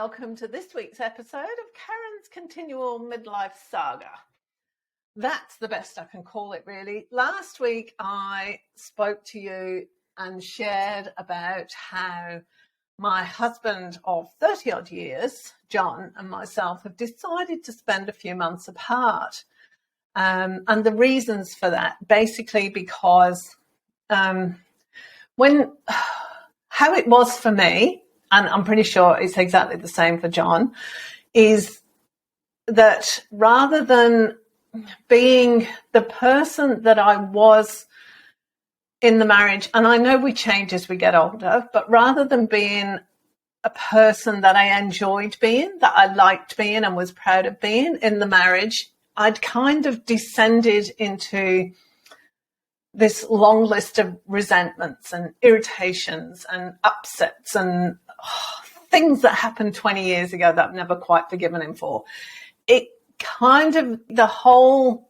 welcome to this week's episode of Karen's Continual Midlife Saga. That's the best I can call it, really. Last week I spoke to you and shared about how my husband of 30 odd years, John, and myself have decided to spend a few months apart. And the reasons for that, basically because how it was for me, and I'm pretty sure it's exactly the same for John, is that rather than being the person that I was in the marriage, and I know we change as we get older, but rather than being a person that I enjoyed being, that I liked being and was proud of being in the marriage, I'd kind of descended into this long list of resentments and irritations and upsets and things that happened 20 years ago that I've never quite forgiven him for. It kind of, the whole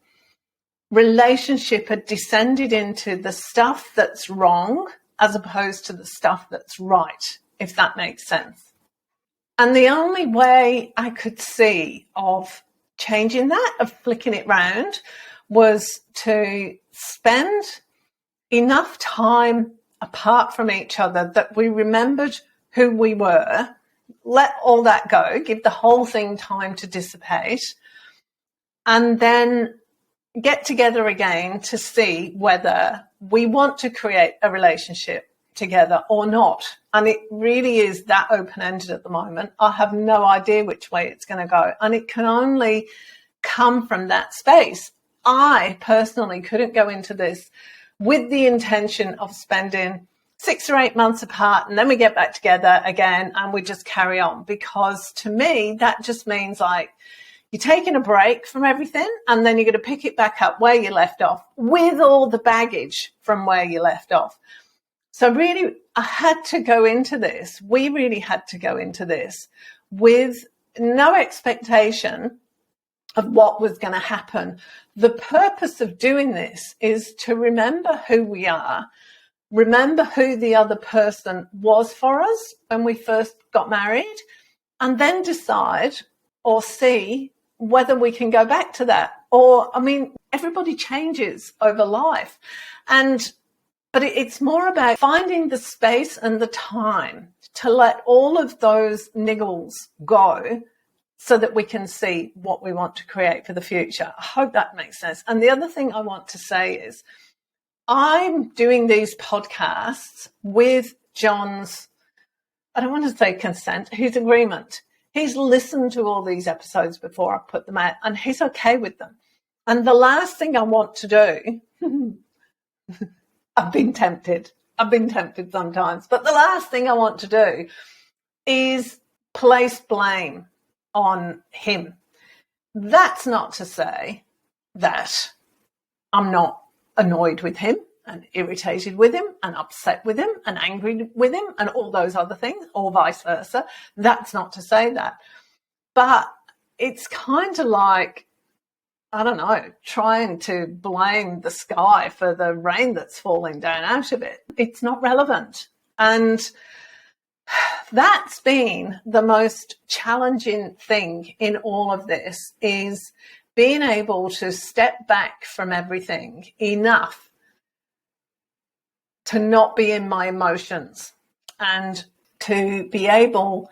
relationship had descended into the stuff that's wrong as opposed to the stuff that's right, if that makes sense. And the only way I could see of changing that, of flicking it round, was to spend enough time apart from each other that we remembered who we were, let all that go, give the whole thing time to dissipate, and then get together again to see whether we want to create a relationship together or not. And it really is that open-ended at the moment. I have no idea which way it's going to go, and it can only come from that space. I personally couldn't go into this with the intention of spending 6 or 8 months apart and then we get back together again and we just carry on, because to me that just means like you're taking a break from everything and then you're going to pick it back up where you left off with all the baggage from where you left off. So really I had to go into this, we really had to go into this with no expectation of what was going to happen. The purpose of doing this is to remember who we are, remember who the other person was for us when we first got married, and then decide or see whether we can go back to that. Or, I mean, everybody changes over life. But it's more about finding the space and the time to let all of those niggles go so that we can see what we want to create for the future. I hope that makes sense. And the other thing I want to say is I'm doing these podcasts with John's, I don't want to say consent, his agreement. He's listened to all these episodes before I put them out and he's okay with them. And the last thing I want to do, I've been tempted sometimes, but the last thing I want to do is place blame on him. That's not to say that I'm not annoyed with him and irritated with him and upset with him and angry with him and all those other things, or vice versa. That's not to say that. But it's kind of like, I don't know, trying to blame the sky for the rain that's falling down out of it. It's not relevant. And that's been the most challenging thing in all of this, is being able to step back from everything enough to not be in my emotions and to be able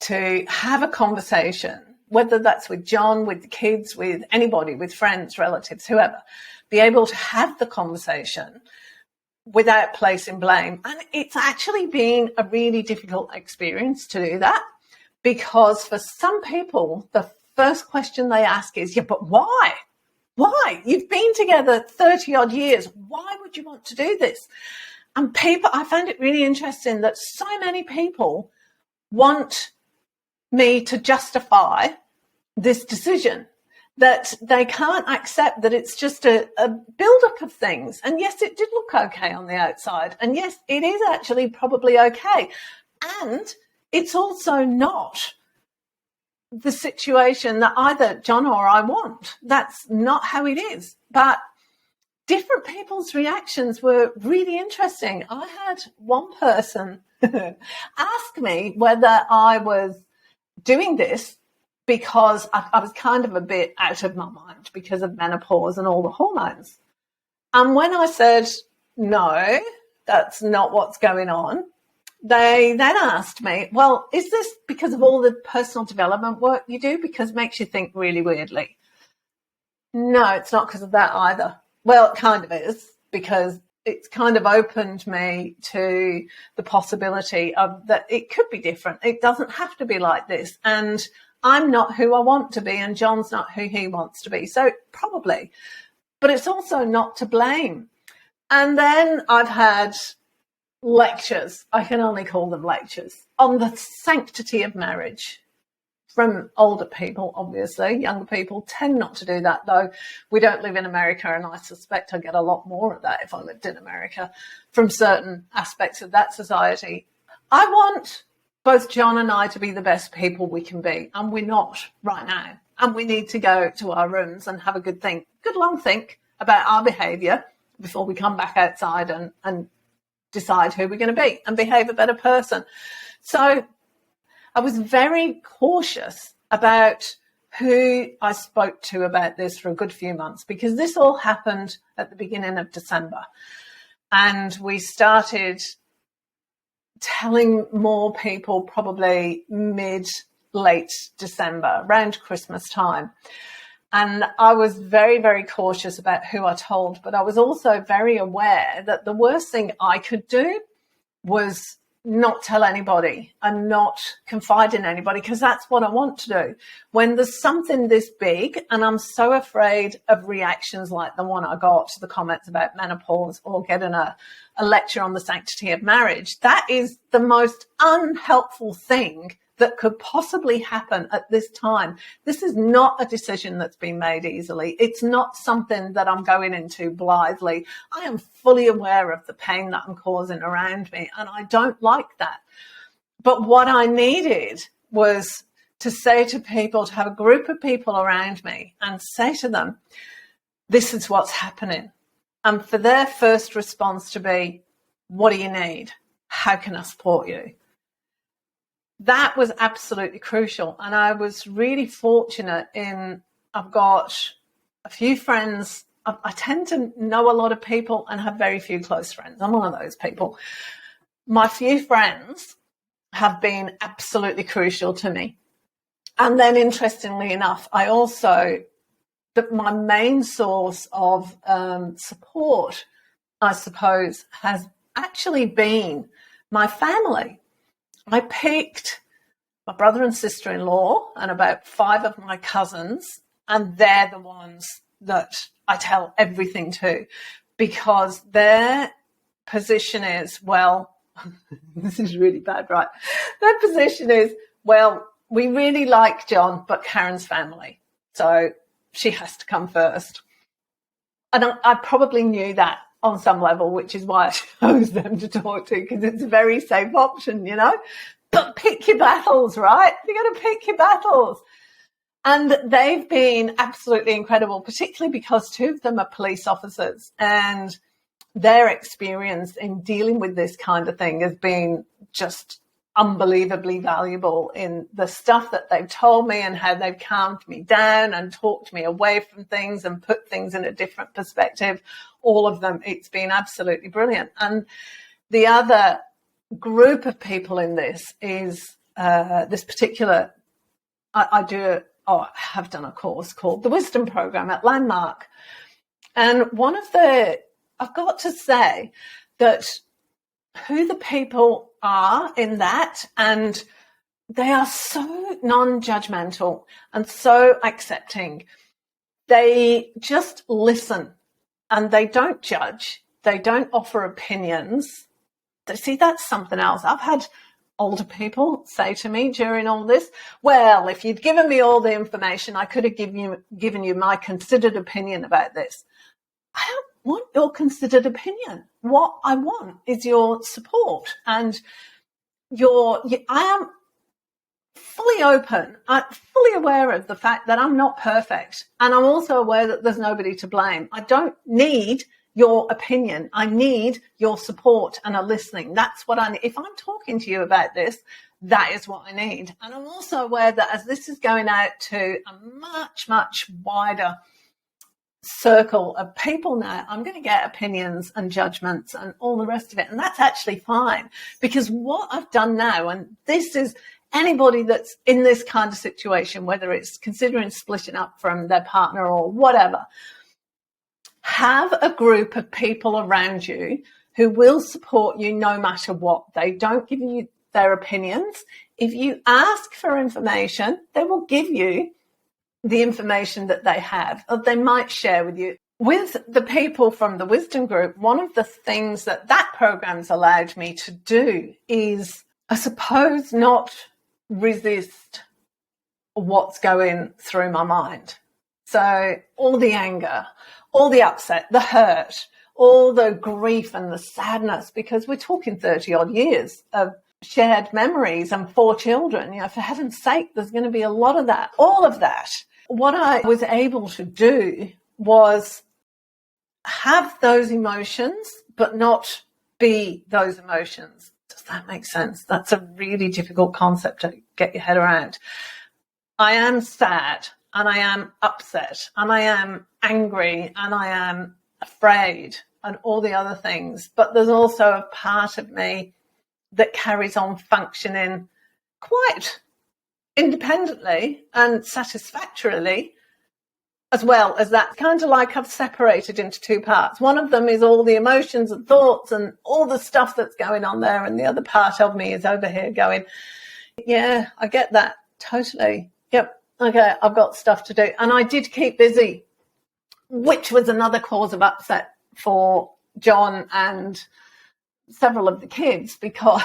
to have a conversation, whether that's with John, with the kids, with anybody, with friends, relatives, whoever, be able to have the conversation without placing blame. And it's actually been a really difficult experience to do that, because for some people, the first question they ask is, yeah, but why? Why? You've been together 30 odd years. Why would you want to do this? And people, I found it really interesting that so many people want me to justify this decision, that they can't accept that it's just a build-up of things. And yes, it did look okay on the outside. And yes, it is actually probably okay. And it's also not the situation that either John or I want. That's not how it is. But different people's reactions were really interesting. I had one person ask me whether I was doing this because I was kind of a bit out of my mind because of menopause and all the hormones. And when I said, no, that's not what's going on, they then asked me, well, is this because of all the personal development work you do? Because it makes you think really weirdly. No, it's not because of that either. Well, it kind of is, because it's kind of opened me to the possibility of that it could be different. It doesn't have to be like this. And I'm not who I want to be, and John's not who he wants to be. So probably. But it's also not to blame. And then I've had lectures, I can only call them lectures, on the sanctity of marriage from older people, obviously. Younger people tend not to do that, though we don't live in America, and I suspect I'd get a lot more of that if I lived in America from certain aspects of that society. I want both John and I to be the best people we can be, and we're not right now. And we need to go to our rooms and have a good long think about our behaviour before we come back outside and decide who we're going to be and behave a better person. So I was very cautious about who I spoke to about this for a good few months, because this all happened at the beginning of December. And we started telling more people probably late December, around Christmas time. And I was very, very cautious about who I told, but I was also very aware that the worst thing I could do was not tell anybody and not confide in anybody, because that's what I want to do. When there's something this big, and I'm so afraid of reactions like the one I got to the comments about menopause or getting a lecture on the sanctity of marriage, that is the most unhelpful thing that could possibly happen at this time. This is not a decision that's been made easily. It's not something that I'm going into blithely. I am fully aware of the pain that I'm causing around me, and I don't like that. But what I needed was to say to people, to have a group of people around me and say to them, this is what's happening. And for their first response to be, what do you need? How can I support you? That was absolutely crucial. And I was really fortunate I've got a few friends. I tend to know a lot of people and have very few close friends. I'm one of those people. My few friends have been absolutely crucial to me. And then, interestingly enough, my main source of support, I suppose, has actually been my family. I picked my brother and sister-in-law and about 5 of my cousins, and they're the ones that I tell everything to, because their position is, well, this is really bad, right? Their position is, well, we really like John, but Karen's family, so she has to come first. And I probably knew that on some level, which is why I chose them to talk to, because it's a very safe option, But pick your battles, right? You got to pick your battles. And they've been absolutely incredible, particularly because 2 of them are police officers, and their experience in dealing with this kind of thing has been just unbelievably valuable in the stuff that they've told me and how they've calmed me down and talked me away from things and put things in a different perspective. All of them, it's been absolutely brilliant. And the other group of people in this is this particular, I have done a course called the Wisdom Program at Landmark. And I've got to say that who the people are in that, and they are so non-judgmental and so accepting. They just listen, and they don't judge. They don't offer opinions. See, that's something else. I've had older people say to me during all this, well, if you'd given me all the information, I could have given you my considered opinion about this. I don't want your considered opinion. What I want is your support, and I am fully open. I'm fully aware of the fact that I'm not perfect, and I'm also aware that there's nobody to blame. I don't need your opinion. I need your support and a listening. That's what I need. If I'm talking to you about this, that is what I need. And I'm also aware that as this is going out to a much, much wider circle of people now, I'm going to get opinions and judgments and all the rest of it. And that's actually fine, because what I've done now, and this is anybody that's in this kind of situation, whether it's considering splitting up from their partner or whatever, have a group of people around you who will support you no matter what. They don't give you their opinions. If you ask for information, they will give you the information that they have, or they might share with you. With the people from the Wisdom Group, one of the things that program's allowed me to do is, I suppose, not resist what's going through my mind. So all the anger, all the upset, the hurt, all the grief and the sadness, because we're talking 30 odd years of shared memories and 4 children, for heaven's sake, there's going to be a lot of that, all of that. What I was able to do was have those emotions, but not be those emotions. Does that make sense? That's a really difficult concept to get your head around. I am sad, and I am upset, and I am angry, and I am afraid, and all the other things. But there's also a part of me that carries on functioning quite independently and satisfactorily, as well as that. Kind of like I've separated into 2 parts. One of them is all the emotions and thoughts and all the stuff that's going on there, and the other part of me is over here going, yeah, I get that totally. Yep, okay, I've got stuff to do. And I did keep busy, which was another cause of upset for John and several of the kids, because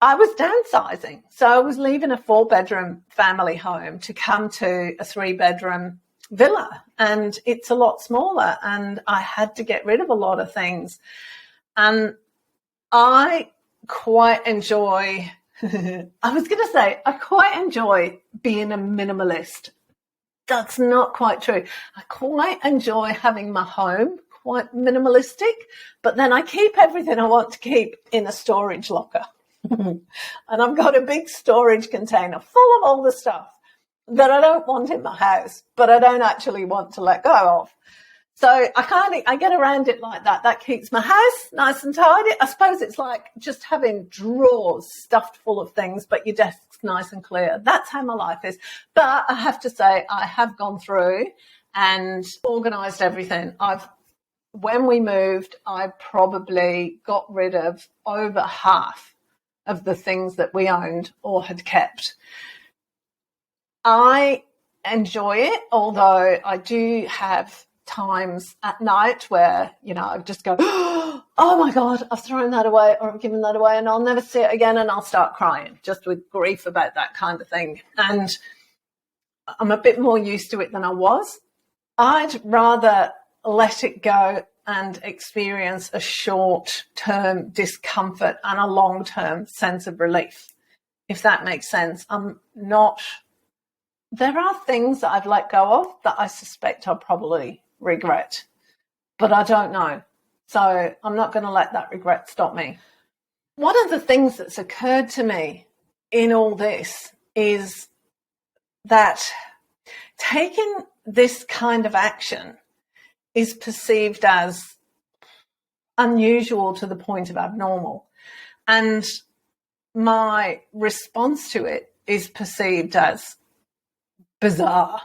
I was downsizing. So I was leaving a 4-bedroom family home to come to a 3-bedroom villa, and it's a lot smaller, and I had to get rid of a lot of things. And I quite enjoy, I quite enjoy being a minimalist. That's not quite true. I quite enjoy having my home quite minimalistic, but then I keep everything I want to keep in a storage locker. And I've got a big storage container full of all the stuff that I don't want in my house, but I don't actually want to let go of. So I get around it like that. That keeps my house nice and tidy. I suppose it's like just having drawers stuffed full of things, but your desk's nice and clear. That's how my life is. But I have to say, I have gone through and organised everything. When we moved, I probably got rid of over half of the things that we owned or had kept. I enjoy it, although I do have times at night where, I just go, oh my God, I've thrown that away, or I've given that away, and I'll never see it again, and I'll start crying just with grief about that kind of thing. And I'm a bit more used to it than I was. I'd rather let it go and experience a short-term discomfort and a long-term sense of relief, if that makes sense. There are things that I've let go of that I suspect I'll probably regret, but I don't know. So I'm not going to let that regret stop me. One of the things that's occurred to me in all this is that taking this kind of action is perceived as unusual to the point of abnormal. And my response to it is perceived as bizarre.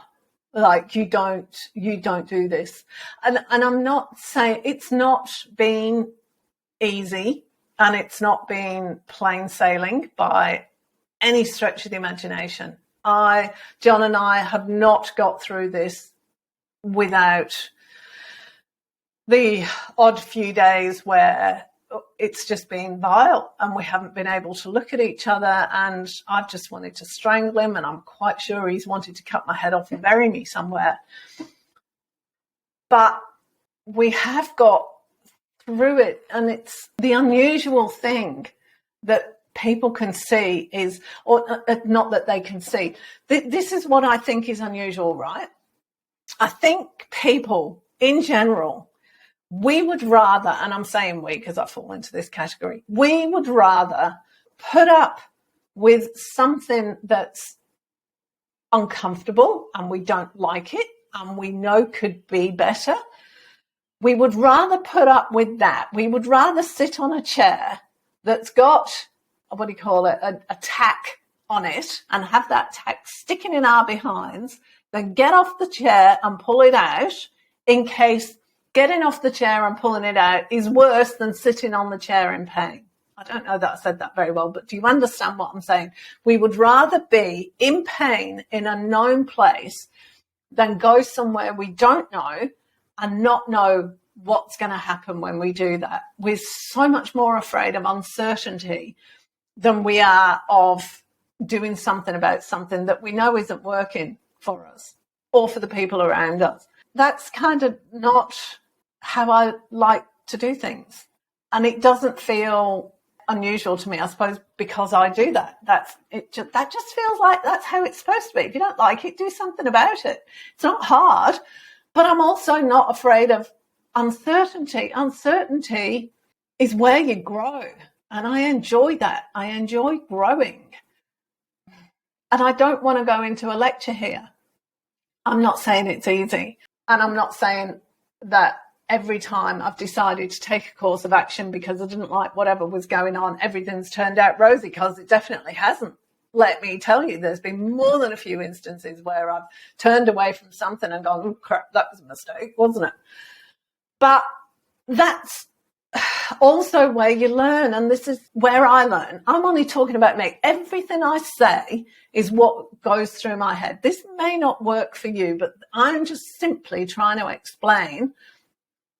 Like, you don't do this. And I'm not saying it's not been easy, and it's not been plain sailing by any stretch of the imagination. John and I have not got through this without the odd few days where it's just been vile and we haven't been able to look at each other, and I've just wanted to strangle him, and I'm quite sure he's wanted to cut my head off and bury me somewhere. But we have got through it, and it's the unusual thing that people can see is, or not that they can see. This is what I think is unusual, right? I think people in general, we would rather, and I'm saying we because I fall into this category, we would rather put up with something that's uncomfortable and we don't like it and we know could be better. We would rather put up with that. We would rather sit on a chair that's got, what do you call it, a tack on it and have that tack sticking in our behinds than get off the chair and pull it out in case getting off the chair and pulling it out is worse than sitting on the chair in pain. I don't know that I said that very well, but do you understand what I'm saying? We would rather be in pain in a known place than go somewhere we don't know and not know what's going to happen when we do that. We're so much more afraid of uncertainty than we are of doing something about something that we know isn't working for us or for the people around us. That's kind of not how I like to do things. And it doesn't feel unusual to me, I suppose, because I do that. That just feels like that's how it's supposed to be. If you don't like it, do something about it. It's not hard, but I'm also not afraid of uncertainty. Uncertainty is where you grow. And I enjoy that. I enjoy growing. And I don't want to go into a lecture here. I'm not saying it's easy. And I'm not saying that every time I've decided to take a course of action because I didn't like whatever was going on, everything's turned out rosy, because it definitely hasn't. Let me tell you, there's been more than a few instances where I've turned away from something and gone, oh, crap, that was a mistake, wasn't it? But that's also where you learn, and this is where I learn. I'm only talking about me. Everything I say is what goes through my head. This may not work for you, but I'm just simply trying to explain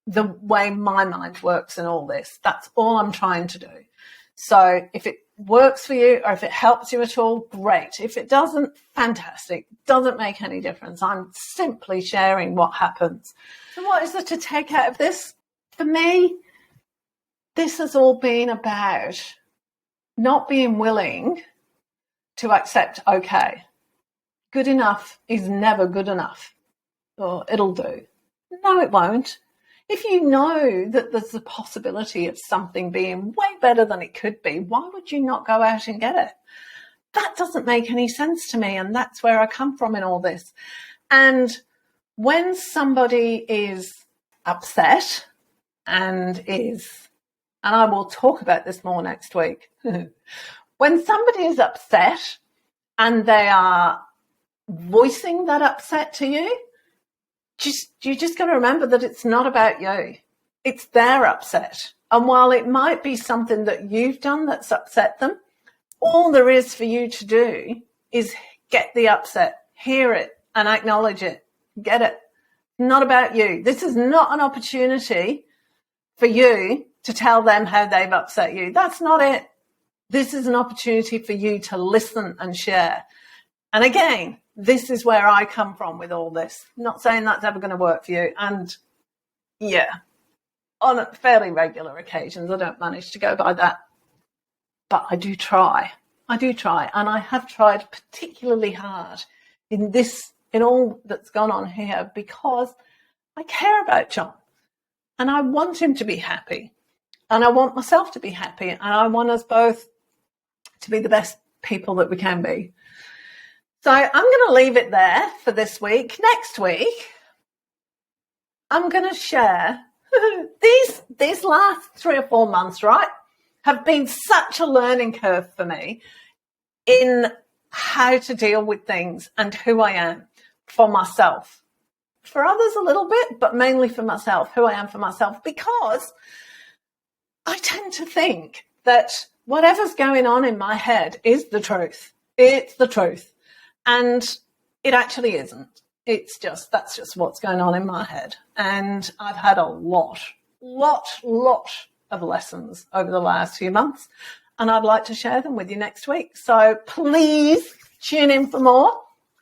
the way my mind works in all this. That's all I'm trying to do. So if it works for you or if it helps you at all, great. If it doesn't, fantastic. Doesn't make any difference. I'm simply sharing what happens. So what is there to take out of this? For me, this has all been about not being willing to accept, okay, good enough is never good enough, or it'll do. No, it won't. If you know that there's the possibility of something being way better than it could be, why would you not go out and get it? That doesn't make any sense to me, and that's where I come from in all this. And when somebody is upset and I will talk about this more next week, when somebody is upset and they are voicing that upset to you, you just got to remember that it's not about you. It's their upset. And while it might be something that you've done that's upset them, all there is for you to do is get the upset, hear it, and acknowledge it. Get it. Not about you. This is not an opportunity for you to tell them how they've upset you. That's not it. This is an opportunity for you to listen and share. And again, this is where I come from with all this. Not saying that's ever going to work for you. And yeah, on fairly regular occasions, I don't manage to go by that. But I do try. And I have tried particularly hard in all that's gone on here, because I care about John and I want him to be happy and I want myself to be happy and I want us both to be the best people that we can be. So I'm going to leave it there for this week. Next week, I'm going to share these last 3 or 4 months, right, have been such a learning curve for me in how to deal with things and who I am for myself. For others a little bit, but mainly for myself, who I am for myself, because I tend to think that whatever's going on in my head is the truth. It's the truth. And it actually isn't. That's just what's going on in my head. And I've had a lot of lessons over the last few months, and I'd like to share them with you next week. So please tune in for more.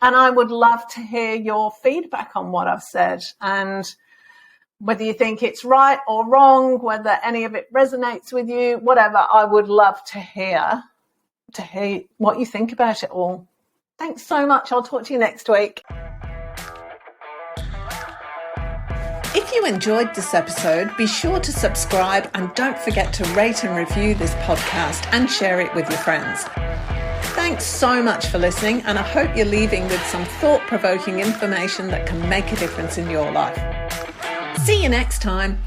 And I would love to hear your feedback on what I've said, and whether you think it's right or wrong, whether any of it resonates with you, whatever. I would love to hear what you think about it all. Thanks so much. I'll talk to you next week. If you enjoyed this episode, be sure to subscribe and don't forget to rate and review this podcast and share it with your friends. Thanks so much for listening, and I hope you're leaving with some thought-provoking information that can make a difference in your life. See you next time.